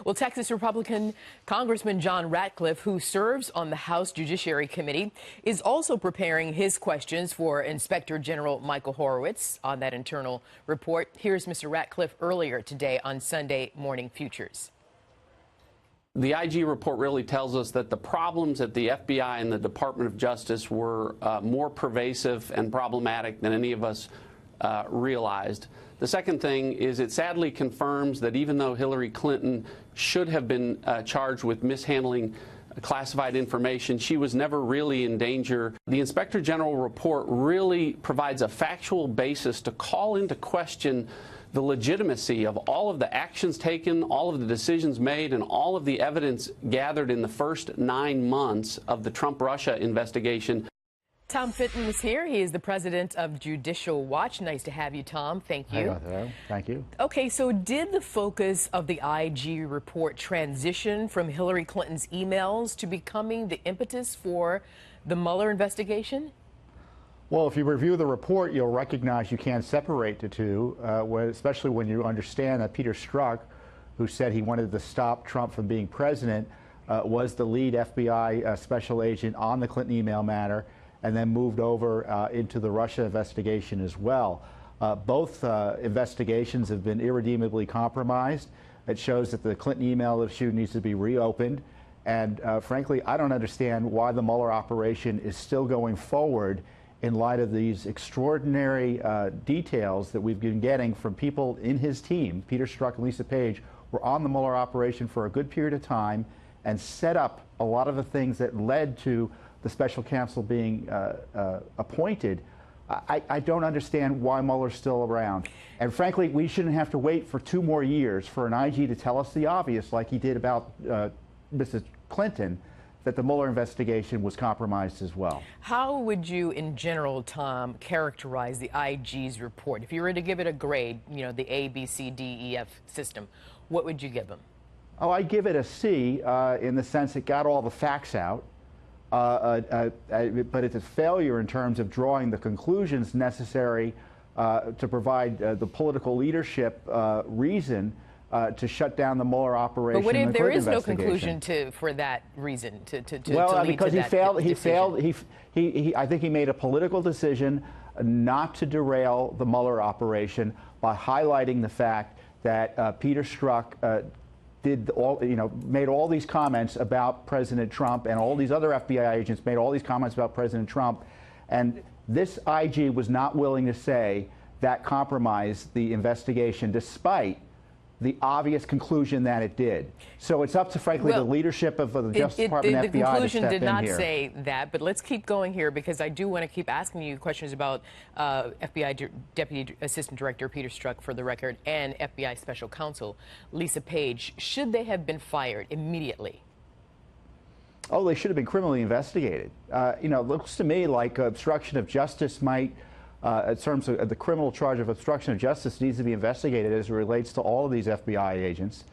Well, Texas Republican Congressman John Ratcliffe, who serves on the House Judiciary Committee, is also preparing his questions for Inspector General Michael Horowitz on that internal report. Here's Mr. Ratcliffe earlier today on Sunday Morning Futures. The IG report really tells us that the problems at the FBI and the Department of Justice were more pervasive and problematic than any of us realized. The second thing is it sadly confirms that even though Hillary Clinton should have been charged with mishandling classified information, she was never really in danger. The Inspector General report really provides a factual basis to call into question the legitimacy of all of the actions taken, all of the decisions made, and all of the evidence gathered in the first 9 months of the Trump-Russia investigation. Tom Fitton is here. He is the president of Judicial Watch. Nice to have you, Tom. Thank you. Hello. Thank you. Okay, so did the focus of the IG report transition from Hillary Clinton's emails to becoming the impetus for the Mueller investigation? Well, if you review the report, you'll recognize you can't separate the two, especially when you understand that Peter Strzok, who said he wanted to stop Trump from being president, was the lead FBI special agent on the Clinton email matter, and then moved over into the Russia investigation as well. Both investigations have been irredeemably compromised. It shows that the Clinton email issue needs to be reopened. And frankly, I don't understand why the Mueller operation is still going forward in light of these extraordinary details that we've been getting from people in his team. Peter Strzok and Lisa Page were on the Mueller operation for a good period of time and set up a lot of the things that led to the special counsel being appointed. I don't understand why Mueller's still around. And frankly, we shouldn't have to wait for 2 more years for an IG to tell us the obvious, like he did about Mrs. Clinton, that the Mueller investigation was compromised as well. How would you, in general, Tom, characterize the IG's report? If you were to give it a grade, you know, the A, B, C, D, E, F system, what would you give them? Oh, I'd give it a C in the sense it got all the facts out. But it's a failure in terms of drawing the conclusions necessary to provide the political leadership reason to shut down the Mueller operation. But what if there is no conclusion for that reason well, to lead because to he that failed. He decision? failed. I think he made a political decision not to derail the Mueller operation by highlighting the fact that Peter Strzok made all these comments about President Trump, and all these other FBI agents made all these comments about President Trump, and this IG was not willing to say that compromised the investigation, despite the obvious conclusion that it did. So it's up to, frankly, the leadership of the Justice Department and FBI to step in here. The conclusion did not say that, but let's keep going here, because I do want to keep asking you questions about FBI Deputy Assistant Director Peter Strzok, for the record, and FBI Special Counsel Lisa Page. Should they have been fired immediately? Oh, they should have been criminally investigated. It looks to me like obstruction of justice might, in terms of the criminal charge of obstruction of justice, needs to be investigated as it relates to all of these FBI agents.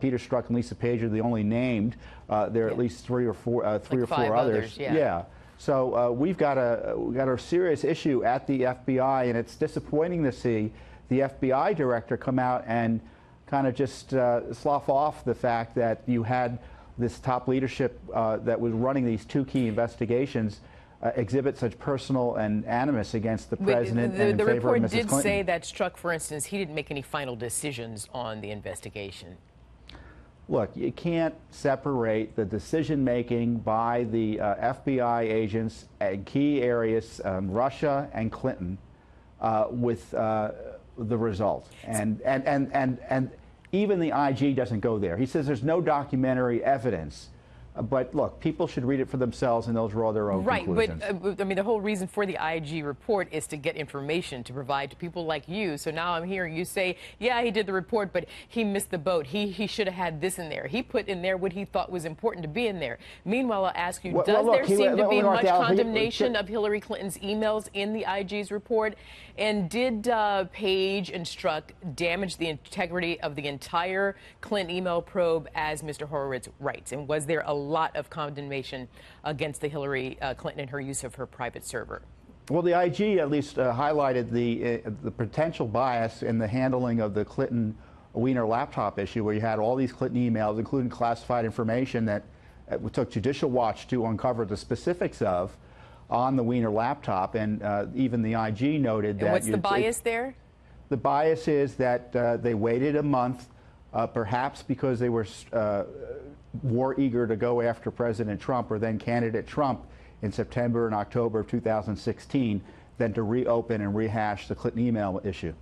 Peter Strzok and Lisa Page are the only named. There are at least three or four others. Yeah. So we've got a serious issue at the FBI, and it's disappointing to see the FBI director come out and kind of just slough off the fact that you had this top leadership that was running these 2 key investigations exhibit such personal and animus against the president and in favor of Mrs. Clinton. The report did say that Strzok, for instance, he didn't make any final decisions on the investigation. Look, you can't separate the decision-making by the FBI agents in key areas, Russia and Clinton, with the result. And even the IG doesn't go there. He says there's no documentary evidence. But look, people should read it for themselves, and they'll draw their own conclusions. Right, but I mean, the whole reason for the IG report is to get information to provide to people like you. So now I'm hearing you say, yeah, he did the report, but he missed the boat. He should have had this in there. He put in there what he thought was important to be in there. Meanwhile, I'll ask you, does there seem to be much condemnation of Hillary Clinton's emails in the IG's report? And did Page and Strzok damage the integrity of the entire Clinton email probe, as Mr. Horowitz writes? And was there a lot of condemnation against the Hillary Clinton and her use of her private server? Well, the IG at least highlighted the potential bias in the handling of the Clinton Wiener laptop issue where you had all these Clinton emails, including classified information that it took Judicial Watch to uncover the specifics of on the Wiener laptop, and even the IG noted that. And what's the bias there? The bias is that they waited a month, perhaps because they were more eager to go after President Trump or then candidate Trump in September and October of 2016 than to reopen and rehash the Clinton email issue.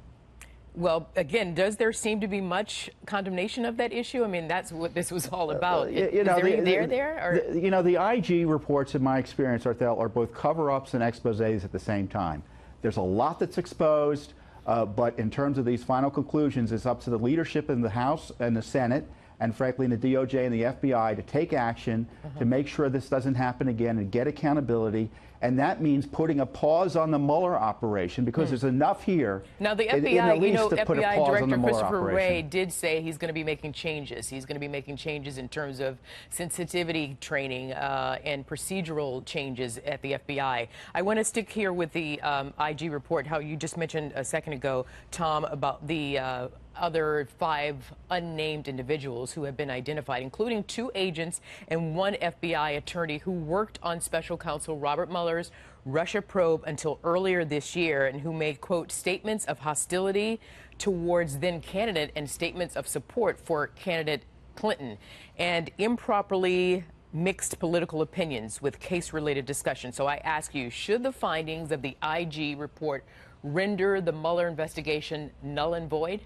Well, again, does there seem to be much condemnation of that issue? I mean, that's what this was all about. Is there there? You know, the IG reports, in my experience, Arthel, are both cover-ups and exposés at the same time. There's a lot that's exposed, but in terms of these final conclusions, it's up to the leadership in the House and the Senate, and frankly in the DOJ and the FBI, to take action to make sure this doesn't happen again and get accountability. And that means putting a pause on the Mueller operation, because there's enough here. Now, the FBI, you know, FBI Director Christopher Wray did say he's going to be making changes. He's going to be making changes in terms of sensitivity training and procedural changes at the FBI. I want to stick here with the IG report, how you just mentioned a second ago, Tom, about the other 5 unnamed individuals who have been identified, including 2 agents and 1 FBI attorney who worked on special counsel Robert Mueller's Russia probe until earlier this year, and who made, quote, statements of hostility towards then candidate and statements of support for candidate Clinton, and improperly mixed political opinions with case-related discussion. So I ask you, should the findings of the IG report render the Mueller investigation null and void?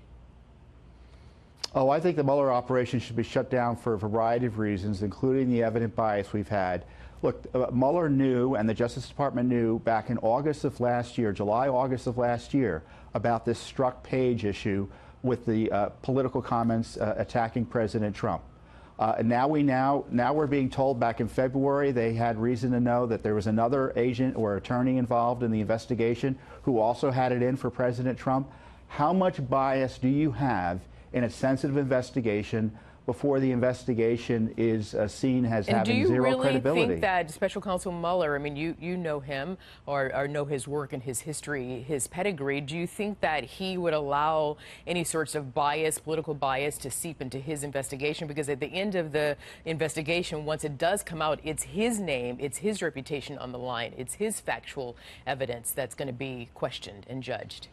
Oh, I think the Mueller operation should be shut down for a variety of reasons, including the evident bias we've had. Look, Mueller knew, and the Justice Department knew, back in August of last year, July, August of last year, about this struck page issue with the political comments attacking President Trump. And now we're being told back in February they had reason to know that there was another agent or attorney involved in the investigation who also had it in for President Trump. How much bias do you have in a sensitive investigation before the investigation is seen as having zero credibility? And do you really think that Special Counsel Mueller, I mean, you know him or know his work and his history, his pedigree, do you think that he would allow any sorts of bias, political bias, to seep into his investigation? Because at the end of the investigation, once it does come out, it's his name, it's his reputation on the line, it's his factual evidence that's going to be questioned and judged.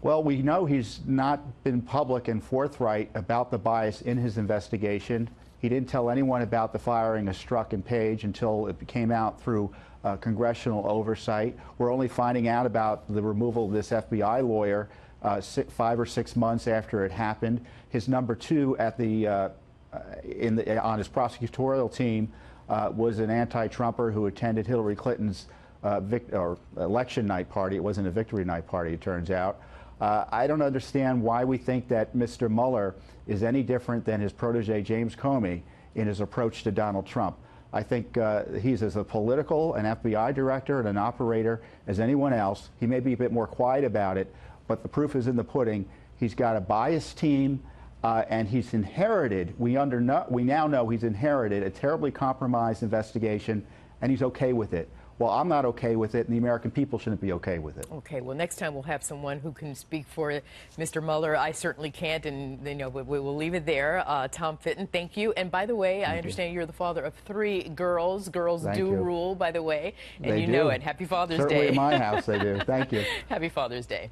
Well, we know he's not been public and forthright about the bias in his investigation. He didn't tell anyone about the firing of Strzok and Page until it came out through congressional oversight. We're only finding out about the removal of this FBI lawyer 5 or 6 months after it happened. His number 2 at the on his prosecutorial team was an anti-Trumper who attended Hillary Clinton's election night party. It wasn't a victory night party, it turns out. I don't understand why we think that Mr. Mueller is any different than his protege James Comey in his approach to Donald Trump. I think he's as a political, an FBI director, and an operator as anyone else. He may be a bit more quiet about it, but the proof is in the pudding. He's got a biased team, and he's inherited, we now know he's inherited a terribly compromised investigation, and he's okay with it. Well, I'm not okay with it, and the American people shouldn't be okay with it. Okay, well, next time we'll have someone who can speak for Mr. Mueller. I certainly can't, and you know, we will leave it there. Tom Fitton, thank you. And by the way, I understand you're the father of 3 girls. Girls do rule, by the way, and you know it. Happy Father's Day. Certainly in my house they do. Thank you. Happy Father's Day.